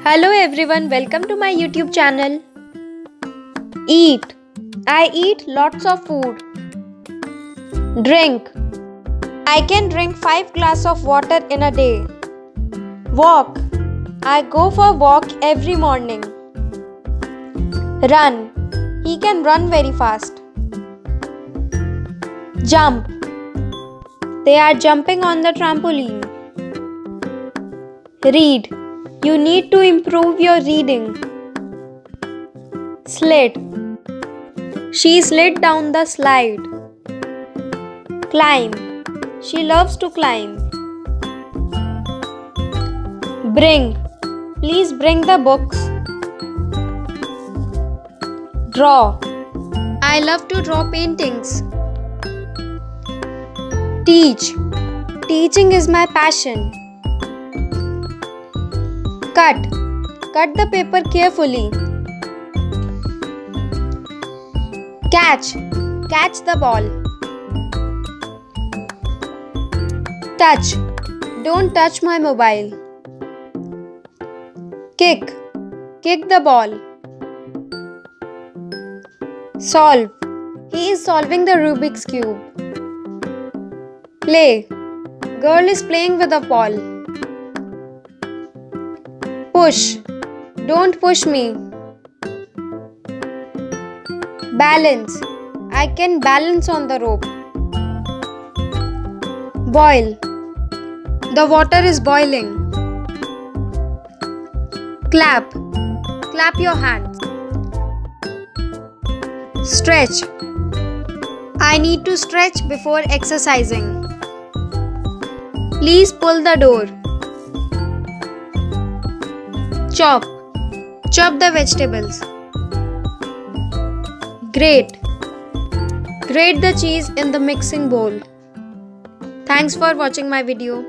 Hello everyone, welcome to my YouTube channel. Eat. I eat lots of food. Drink. I can drink 5 glasses of water in a day. Walk. I go for walk every morning. Run. He can run very fast. Jump. They are jumping on the trampoline. Read. You need to improve your reading. Slid. She slid down the slide. Climb. She loves to climb. Bring. Please bring the books. Draw. I love to draw paintings. Teach. Teaching is my passion. Cut. Cut the paper carefully. Catch. Catch the ball. Touch. Don't touch my mobile. Kick. Kick the ball. Solve. He is solving the Rubik's Cube. Play. Girl is playing with a ball. Push. Don't push me. Balance. I can balance on the rope. Boil. The water is boiling. Clap. Clap your hands. Stretch. I need to stretch before exercising. Please pull the door. Chop. Chop the vegetables. Grate. Grate the cheese in the mixing bowl. Thanks for watching my video.